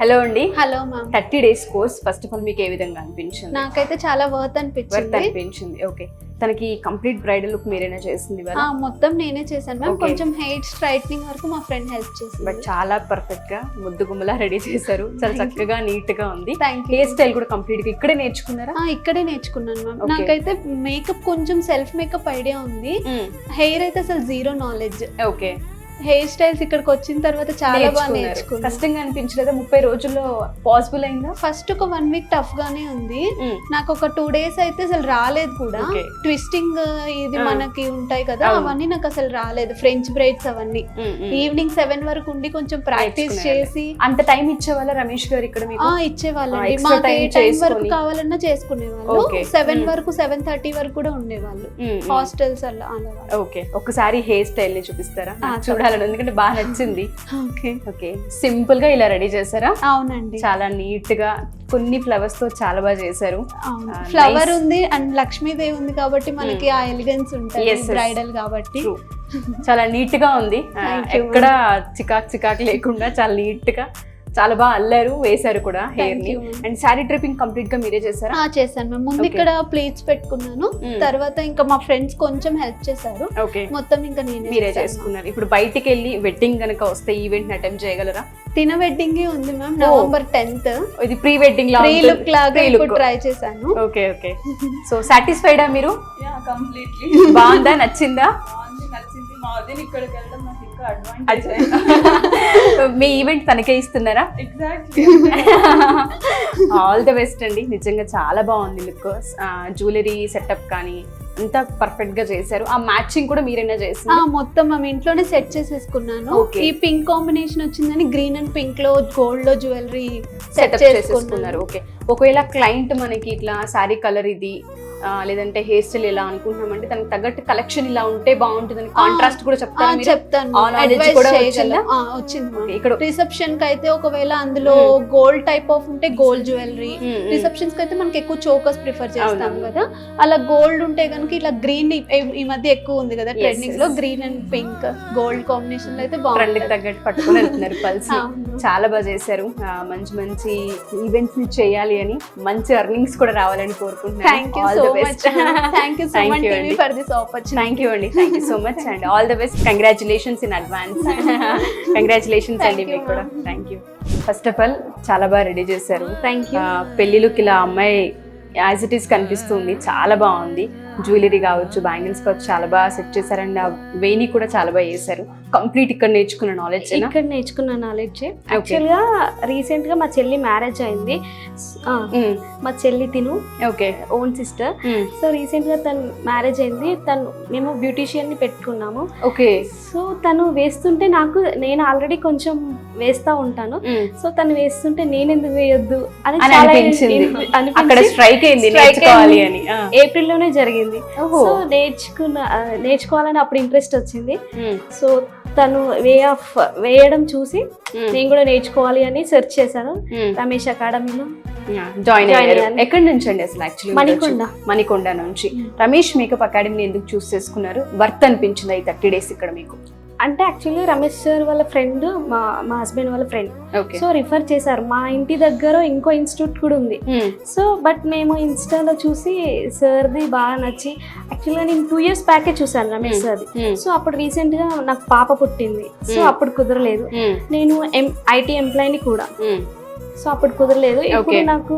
Hello అండి. Hello ma'am. 30 days course first of all మీకు ఏ విధంగా అనిపించింది? నాకైతే చాలా వర్త్ అనిపించింది. ఓకే, తనకి కంప్లీట్ బ్రైడల్ లుక్ మీరేనా చేసింది? మొత్తం నేనే చేశాను మ్యామ్. కొంచెం హెయిర్ స్ట్రైట్నింగ్ వరకు మా ఫ్రెండ్ హెల్ప్ చేసింది. బట్ చాలా పర్ఫెక్ట్ గా ముద్దు గుమ్మలా రెడీ చేశారు. చాలా చక్కగా నీట్ గా ఉంది. థాంక్యూ. హెయిర్ స్టైల్ కూడా కంప్లీట్ గా ఇక్కడే నేర్చుకున్నారా? ఇక్కడే నేర్చుకున్నాను మ్యామ్. నాకైతే మేకప్ కొంచెం సెల్ఫ్ మేకప్ ఐడియా ఉంది. హెయిర్ అయితే అసలు zero knowledge. Okay, hair styles ఇక్కడికి వచ్చిన తర్వాత చాలా బాగా నేర్చుకున్నాను. కష్టంగా అనిపించలేదా? 30 రోజుల్లో పాసిబుల్ అయిందా? ఫస్ట్ ఒక 1 week టఫ్ గానే ఉంది. నాకు ఒక 2 days అయితే అసలు రాలేదు కూడా. ట్విస్టింగ్ ఇది మనకి ఉంటాయి కదా, అవన్నీ నాకు అసలు రాలేదు. ఫ్రెంచ్ బ్రైడ్స్ అవన్నీ ఈవినింగ్ 7 వరకు ఉండి కొంచెం ప్రాక్టీస్ చేసి. అంత టైం ఇచ్చేవాళ్ళ రమేష్ గారు ఇక్కడ? ఇచ్చేవాళ్ళండి. మాకు ఏ టైం వరకు కావాలన్నా చేసుకునేవాళ్ళు. 7 వరకు 7:30 వరకు కూడా ఉండేవాళ్ళు హాస్టల్స్ అలా. ఓకే, ఒకసారి హెయిర్ స్టైల్ ని చూపిస్తారా? చూడాలి, ఎందుకంటే బాగా నచ్చింది. ఓకే, సింపుల్ గా ఇలా రెడీ చేశారా? అవునండి, చాలా నీట్ గా కొన్ని ఫ్లవర్స్ తో చాలా బాగా చేశారు. ఫ్లవర్ ఉంది అండ్ లక్ష్మీదేవి ఉంది కాబట్టి మనకి ఆ ఎలిగెన్స్ ఉంటుంది బ్రైడల్ కాబట్టి. చాలా నీట్ గా ఉంది, ఎక్కడ చికాక్ లేకుండా చాలా నీట్ గా చాలా బాగా అల్లారు, వేశారు కూడా హెయిర్ ని. అండ్ శారీ ట్రిప్పింగ్ కంప్లీట్ గా మీరే చేశారా? చేశాను మ్యామ్. ముందు ఇక్కడ ప్లేట్స్ పెట్టుకున్నాను, తర్వాత ఇంకా మా ఫ్రెండ్స్ కొంచెం హెల్ప్ చేశారు. మొత్తం ఇంకా మీరే చేసుకున్నారు. ఇప్పుడు బయటికి వెళ్ళి వెడ్డింగ్ కనుక వస్తే ఈవెంట్ అటెంప్ట్ చేయగలరా? తిన వెడ్డింగ్ ఉంది మ్యామ్, November 10th. ఇది ప్రీ వెడ్డింగ్ లుక్ లాగా ట్రై చేశాను. ఓకే, సో సాటిస్ఫైడా మీరు? కంప్లీట్లీ బాగుందా? నచ్చిందా? నచ్చింది. మా వదిన ఇక్కడికి వెళ్ళడం నాకు ఇంకా మీ ఈవెంట్ తనకే ఇస్తున్నారా? ఎగ్జాక్ట్లీ. ఆల్ ద బెస్ట్ అండి. నిజంగా చాలా బాగుంది లుక్. జ్యువెలరీ సెటప్ కానీ అంతా పర్ఫెక్ట్ గా చేశారు. ఆ మ్యాచింగ్ కూడా మీరైనా చేసి మొత్తం మేము ఇంట్లోనే సెట్ చేసేసుకున్నాను. ఈ పింక్ కాంబినేషన్ వచ్చిందని గ్రీన్ అండ్ పింక్ లో గోల్డ్ లో జ్యువెలరీ సెటప్ చేసేసుకున్నారు. ఓకే, ఒకవేళ క్లయింట్ మనకి ఇట్లా శారీ కలర్ ఇది లేదంటే హెయిర్ స్టైల్ ఇలా అనుకుంటున్నామంటే దానికి తగ్గట్టు కలెక్షన్ ఇలా ఉంటే బాగుంటుందని కాంట్రాస్ట్ కూడా చెప్తాను. వచ్చింది ఇక్కడ రిసెప్షన్ కి అయితే ఒకవేళ అందులో గోల్డ్ టైప్ ఆఫ్ ఉంటే గోల్డ్ జ్యువెలరీ, రిసెప్షన్స్ కి అయితే మనకి ఎక్కువ చోకస్ ప్రిఫర్ చేస్తాం కదా, అలా గోల్డ్ ఉంటే కనుక ఇలా గ్రీన్ ఈ మధ్య ఎక్కువ ఉంది కదా ట్రెండింగ్ లో, green and pink gold combination లో అయితే బాగుంది. తగ్గట్టు పట్టుకుని వెళ్తున్నారు పల్స్. చాలా బాగా చేశారు. మంచి మంచి ఈవెంట్స్ ని చేయాలి అని, మంచి ఎర్నింగ్స్ కూడా రావాలని కోరుకుంటున్నాను. Thank you so much TV for this opportunity. Thank you అండి, thank you so much and all the best. Congratulations in advance. Congratulations అండి మీకు కూడా. Thank you. First of all చాలా బాగా రెడీ చేశారు. పెళ్లిలోకి ఇలా అమ్మాయి యాజ్ ఇట్ ఈస్ కనిపిస్తుంది, చాలా బాగుంది. జ్యువెలరీ కావచ్చు, బ్యాంగిల్స్ కావచ్చు, చాలా బాగా సెట్ చేశారు. అండ్ ఆ వేణి కూడా చాలా బాగా చేశారు. కంప్లీట్ ఇక్కడ నేర్చుకున్న నాలెడ్జ్? ఇక్కడ నేర్చుకున్న నాలెడ్జ్. యాక్చువల్గా రీసెంట్ గా మా చెల్లి మ్యారేజ్ అయింది. మా చెల్లి తిను ఓన్ సిస్టర్. సో రీసెంట్ గా తను మ్యారేజ్ అయింది. మేము బ్యూటీషియన్ ని పెట్టుకున్నాము. ఓకే, సో తను వేస్తుంటే నేను ఆల్రెడీ కొంచెం వేస్తా ఉంటాను. సో తను వేస్తుంటే నేను ఎందుకు వేయొద్దు అని ఏప్రిల్ లోనే జరిగింది. సో నేర్చుకోవాలని అప్పుడు ఇంట్రెస్ట్ వచ్చింది. సో తను వేయడం చూసి నేను కూడా నేర్చుకోవాలి అని సెర్చ్ చేశాను. రమేష్ అకాడమీలో జాయిన్ అయ్యారు. ఎక్కడి నుంచి అండి అసలు? యాక్చువల్లీ మణికొండ నుంచి. రమేష్ మేకప్ అకాడమీని ఎందుకు చూస్ చేసుకున్నారు? వర్త్ అనిపించింది ఈ 30 days ఇక్కడ మీకు? అంటే యాక్చువల్లీ రమేష్ సార్ వాళ్ళ ఫ్రెండ్, మా హస్బెండ్ వాళ్ళ ఫ్రెండ్, సో రిఫర్ చేశారు. మా ఇంటి దగ్గర ఇంకో ఇన్స్టిట్యూట్ కూడా ఉంది. సో బట్ మేము ఇన్స్టాలో చూసి సార్ది బాగా నచ్చి, యాక్చువల్గా నేను 2 years బ్యాకే చూసాను రమేష్ సార్ది. సో అప్పుడు రీసెంట్ గా నాకు పాప పుట్టింది. సో అప్పుడు కుదరలేదు. నేను IT ఎంప్లాయీని కూడా. సో అప్పుడు కుదరలేదు. ఇప్పుడు నాకు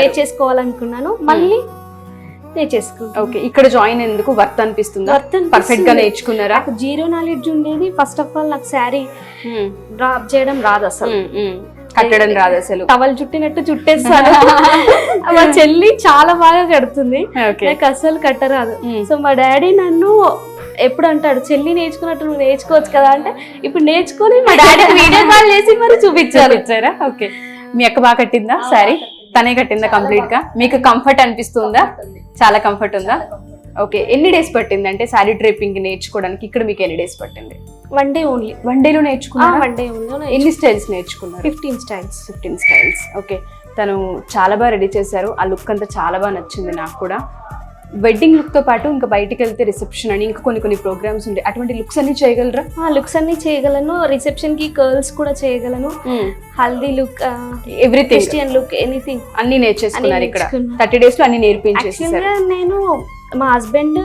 నేర్చేసుకోవాలనుకున్నాను. మళ్ళీ ఓకే, ఇక్కడ జాయిన్ ఎందుకు? వర్త్ అనిపిస్తుందా? పర్ఫెక్ట్ గా నేర్చుకున్నారా? నాకు జీరో నాలెడ్జ్ ఉండేది. ఫస్ట్ ఆఫ్ ఆల్ నాకు శారీ డ్రాప్ చేయడం రాదు, అసలు కట్టడం రాదు, అసలు టవల్ చుట్టినట్టు చుట్టేస్తాను. మా చెల్లి చాలా బాగా కడుతుంది, నాకు అసలు కట్టరాదు. సో మా డాడీ నన్ను ఎప్పుడు అంటాడు, చెల్లి నేర్చుకున్నట్టు నువ్వు నేర్చుకోవచ్చు కదా అంటే, ఇప్పుడు నేర్చుకుని మా డాడీ వీడియో కాల్ చేసి మరి చూపించారా? ఓకే, మీ అక్క బాగా కట్టిందా శారీ? తనే కట్టిందా కంప్లీట్ గా? మీకు కంఫర్ట్ అనిపిస్తుందా? చాలా కంఫర్ట్ ఉందా? ఓకే, ఎన్ని డేస్ పట్టింది అంటే శారీ డ్రేపింగ్ నేర్చుకోవడానికి? ఇక్కడ మీకు ఎన్ని డేస్ పట్టింది? 1 day ఓన్లీ. 1 day లో నేర్చుకున్నారా? 1 day ఓన్లీ. ఎన్ని స్టైల్స్ నేర్చుకున్నారు? 15 స్టైల్స్. ఓకే, తను చాలా బాగా రెడీ చేశారు. ఆ లుక్ అంతా చాలా బాగా నచ్చింది నాకు కూడా. వెడ్డింగ్ లుక్ తో పాటు ఇంకా బయటికి వెళ్తే రిసెప్షన్ అని ఇంకా కొన్ని ప్రోగ్రామ్స్ ఉంటాయి, అటువంటి లుక్స్ అన్ని చేయగలరా? లుక్స్ అన్ని చేయగలను, రిసెప్షన్ కి కర్ల్స్ కూడా చేయగలను, haldi look, everything, Christian look, anything అన్ని నేర్చేసుకున్నారు ఇక్కడ. నేర్చుకున్నా. 30 days లో అన్ని నేర్పించేసారు. యాక్చువల్గా నేను మా husband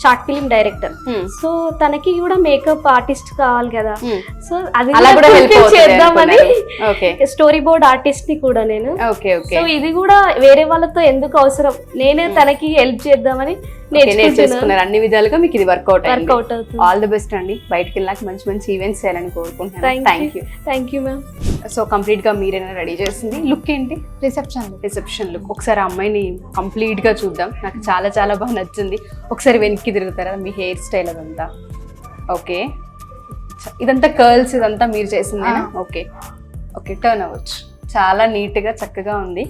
short film director, so తనకి కూడా మేకప్ ఆర్టిస్ట్ కావాలి కదా, సో అది అలా కూడా చేద్దామని ఓకే స్టోరీ బోర్డ్ ఆర్టిస్ట్ ని కూడా నేను. ఓకే ఓకే సో ఇది కూడా వేరే వాళ్ళతో ఎందుకు అవసరం, నేనే తనకి హెల్ప్ చేద్దామని నేర్చేసుకున్నారు. అన్ని విధాలుగా మీకు ఇది వర్కౌట్ వర్కౌట్ అవుతుంది. ఆల్ ది బెస్ట్ అండి. బయటికి వెళ్ళాక మంచి మంచి ఈవెంట్స్ చేయాలని కోరుకుంటున్నాను. Thank you ma'am. So complete గా మీరేనా రెడీ చేసింది? లుక్ ఏంటి? Reception look. ఒకసారి అమ్మాయిని కంప్లీట్ గా చూద్దాం. నాకు చాలా చాలా బాగా నచ్చింది. ఒకసారి వెనక్కి తిరుగుతారా? మీ హెయిర్ స్టైల్ అదంతా ఓకే, ఇదంతా కర్ల్స్ ఇదంతా మీరు చేసిందేనా? ఓకే ఓకే, టర్న్ అవ్వచ్చు. చాలా నీట్ గా చక్కగా ఉంది.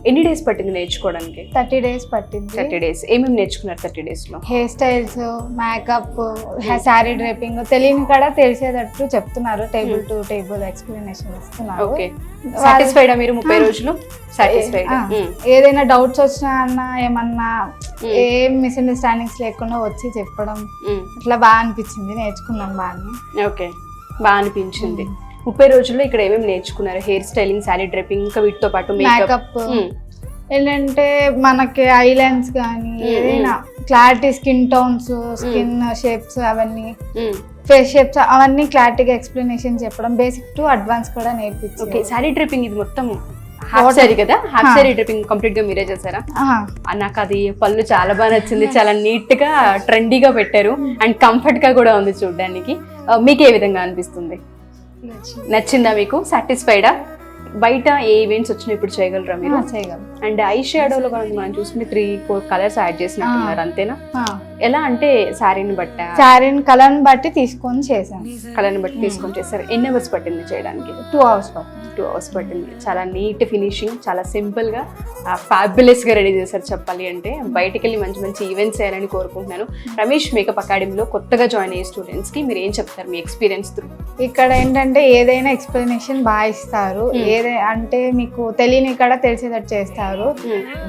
ఎన్ని డేస్ పట్టింది నేర్చుకోవడానికి? 30 days పట్టింది. 30 days. ఏమేమి నేర్చుకున్నారు 30 days లో? Hair styles, makeup, sari draping, తెలియని కూడా తెలిసేటట్టు చెప్తున్నారు. టేబుల్ టు టేబుల్ ఎక్స్ప్లెనేషన్ ఇస్తున్నారు. ఓకే, సాటిస్ఫైడా మీరు 30 రోజులు? సాటిస్ఫైడ్. ఏదైనా డౌట్స్ వచ్చినా అన్నా ఏమన్నా ఏం మిస్అండర్స్టాండింగ్స్ లేకుండా వచ్చి చెప్పడం అట్లా బాగా అనిపించింది. నేర్చుకున్నాం బాగా. ఓకే, బాగా అనిపించింది. 30 రోజుల్లో ఇక్కడ ఏమేమి నేర్చుకున్నారు? హెయిర్ స్టైలింగ్, శారీ డ్రెప్పింగ్, ఇంకా వీటితో పాటు మేకప్ ఏంటంటే మనకి ఐలైన్స్ కానీ ఏదైనా clarity, skin tones, skin shapes, అవన్నీ ఫేస్ షేప్స్ అవన్నీ క్లారిటీగా ఎక్స్ప్లెనేషన్ చెప్పడం. బేసిక్ టు అడ్వాన్స్ కూడా నేర్పించారు. ఓకే, శారీ డ్రెప్పింగ్ ఇది మొత్తం హాఫ్ శారీ కదా? హాఫ్ శారీ డ్రెప్పింగ్ కంప్లీట్ గా మీరే చేశారా? నాకు అది పళ్ళు చాలా బాగా నచ్చింది. చాలా నీట్ గా ట్రెండీగా పెట్టారు అండ్ కంఫర్ట్ గా కూడా ఉంది చూడడానికి. మీకు ఏ విధంగా అనిపిస్తుంది? నచ్చిందా మీకు? సాటిస్ఫైడా? బయట ఏ ఈవెంట్స్ వచ్చినా ఇప్పుడు చేయగలరా మీరు? చేయగలం. అండ్ ఐ షాడోలో మనం చూసుకుంటే 3-4 కలర్స్ యాడ్ చేసినట్టున్నారు, అంతేనా? ఎలా అంటే శారీని బట్టి? శారీని కలర్ని బట్టి తీసుకొని చేశాను. కలర్ని బట్టి తీసుకొని చేస్తారు. ఎన్ని అవర్స్ పట్టింది చేయడానికి? 2 hours పట్టింది. 2 hours పట్టింది. చాలా నీట్ ఫినిషింగ్, చాలా సింపుల్ గా ఫ్యాబులస్ గా రెడీ చేశారు చెప్పాలి అంటే. బయటికి వెళ్ళి మంచి మంచి ఈవెంట్స్ చేయాలని కోరుకుంటున్నాను. రమేష్ మేకప్ అకాడమీలో కొత్తగా జాయిన్ అయ్యే స్టూడెంట్స్ కి మీరు ఏం చెప్తారు మీ ఎక్స్పీరియన్స్ త్రూ? ఇక్కడ ఏంటంటే ఏదైనా ఎక్స్ప్లెనేషన్ బాగా ఇస్తారు. అంటే మీకు తెలియని కూడా తెలిసేటట్టు చేస్తారు.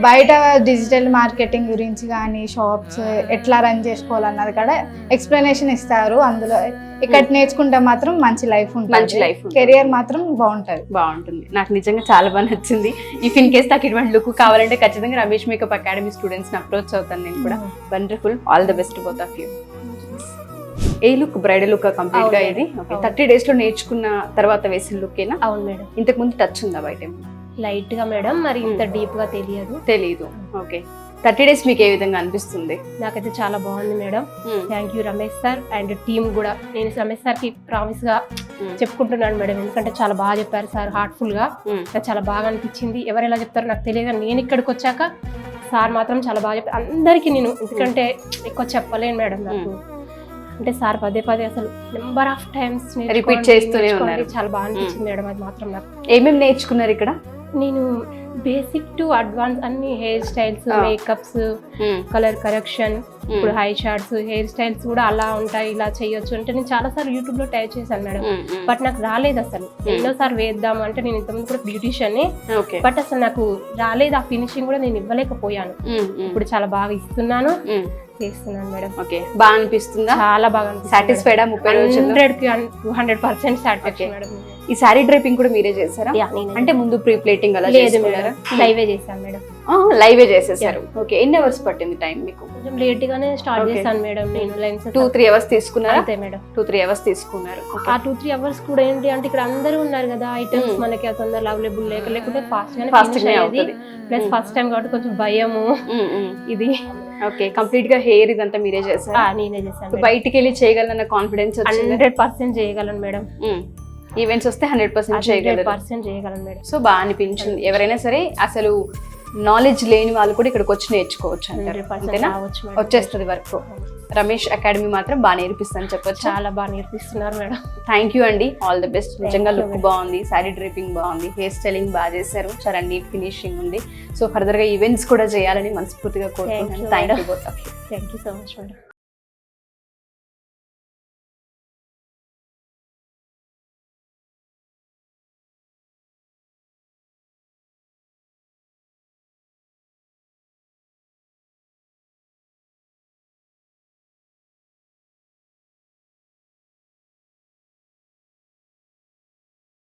బయట డిజిటల్ మార్కెటింగ్ గురించి కానీ షాప్స్ ఎట్లా రన్ చేసుకోవాలన్నది కూడా ఎక్స్ప్లెనేషన్ ఇస్తారు. అందులో ఇక్కడ నేర్చుకుంటే మాత్రం మంచి లైఫ్ ఉంటుంది. మంచి లైఫ్, కెరియర్ మాత్రం బాగుంటుంది. నాకు నిజంగా చాలా బాగా నచ్చింది. ఇఫ్ ఇన్ కేస్ నాకు ఇటువంటి లుక్ కావాలంటే ఖచ్చితంగా రమేష్ మేకప్ అకాడమీ స్టూడెంట్స్ ని అప్రోచ్ అవుతాను నేను కూడా. Wonderful, all the best both of you. A look? Bridal look complete గా ఇది? ఓకే, 30 days లో నేర్చుకున్న తర్వాత వేసిన లుక్ ఏనా? అవును మేడం. ఇంతకు ముందు టచ్ ఉందా బయట? లైట్ గా మేడం, మరి ఇంత డీప్ గా తెలియదు. ఓకే, 30 days మీకు ఏ విధంగా అనిపిస్తుంది? నాకైతే చాలా బాగుంది madam. Thank you Ramesh sir and team కూడా. నేను రమేష్ సార్ కి ప్రామిస్ గా చెప్పుకుంటున్నాను మేడం, ఎందుకంటే చాలా బాగా చెప్పారు సార్, హార్ట్ఫుల్ గా. నాకు చాలా బాగా అనిపించింది. ఎవరు ఎలా చెప్తారో నాకు తెలియదు, నేను ఇక్కడికి వచ్చాక సార్ మాత్రం చాలా బాగా చెప్పారు అందరికి. నేను ఎందుకంటే ఎక్కువ చెప్పలేను మేడం నాకు, అంటే సార్ పదే అసలు నెంబర్ ఆఫ్ టైమ్స్ రిపీట్ చేస్తూనే ఉన్నారు. చాలా బాగా అనిపించింది మేడం. అది మాత్రం నాకు. ఏమేమి నేర్చుకున్నారు ఇక్కడ? నేను బేసిక్ టు అడ్వాన్స్ అన్ని hair styles, makeups, colour correction, ఇప్పుడు హై షార్ట్స్, హెయిర్ స్టైల్స్ కూడా అలా ఉంటాయి, ఇలా చేయొచ్చు అంటే నేను చాలా సార్లు యూట్యూబ్ లో ట్రై చేశాను మేడం. బట్ నాకు రాలేదు అసలు. ఎన్నోసార్లు వేద్దాం అంటే నేను ఇంతకుముందు కూడా బ్యూటిషియన్, బట్ అసలు నాకు రాలేదు. ఆ ఫినిషింగ్ కూడా నేను ఇవ్వలేకపోయాను. ఇప్పుడు చాలా బాగా ఇస్తున్నాను, చేస్తున్నాను మేడం. ఓకే, బాగా అనిపిస్తుందా? చాలా బాగా అనిపిస్తుంది. సాటిస్ఫైడా? 30 రోజుల్లో 100% సాటిస్ఫైడ్ మేడం. ఈ సారీ డ్రైపింగ్ కూడా మీరే చేశారా? అంటే ముందు ప్రీ ప్లేటింగ్ అలా లేదు మేడం, లైవే చేశాను మేడం. లైవే చేసేసారు. ఓకే, ఎన్ని అవర్స్ పట్టింది టైం మీకు? కొంచెం లేట్ గానే స్టార్ట్ చేశాను మేడం. నేను లెన్స్ 2-3 hours తీసుకున్నారా? అంతే మేడం, 2-3 hours తీసుకున్నారు. ఆ 2-3 hours కూడా ఏంటి అంటే ఇక్కడ అందరూ ఉన్నారు కదా, ఐటమ్స్ మనకి ఆ తొందరగా అవైలబుల్ లేకుంటే ఫాస్ట్ గానే అవుతుంది. ప్లస్ ఫస్ట్ టైం కాబట్టి కొంచెం భయము ఇది. ఓకే, కంప్లీట్ గా హెయిర్ ఇదంతా మీరే చేశారా? నేనే చేశాను. బయటికి వెళ్ళి చేయగలన్న కాన్ఫిడెన్స్ 100% చేయగలను మేడం. ఈవెంట్స్ వస్తే 100% చేయగలను మేడం. సో బాగా అనిపించింది. ఎవరైనా సరే అసలు నాలెడ్జ్ లేని వాళ్ళు కూడా ఇక్కడికి వచ్చి నేర్చుకోవచ్చు అంటారు, అంతేనా? వచ్చేస్తుంది వర్క్. రమేష్ అకాడమీ మాత్రం బాగా నేర్పిస్తాను చెప్పొచ్చు. చాలా బాగా నేర్పిస్తున్నారు మేడం. థ్యాంక్ యూ అండి, ఆల్ ది బెస్ట్. నిజంగా లుక్ బాగుంది, శారీ డ్రైపింగ్ బాగుంది, హెయిర్ స్టైలింగ్ బాగా చేశారు, చాలా నీట్ ఫినిషింగ్ ఉంది. సో ఫర్దర్ గా ఈవెంట్స్ కూడా చేయాలని మనస్ఫూర్తిగా కోరుకుంటున్నాను. Thank you both of you. Thank you so much madam.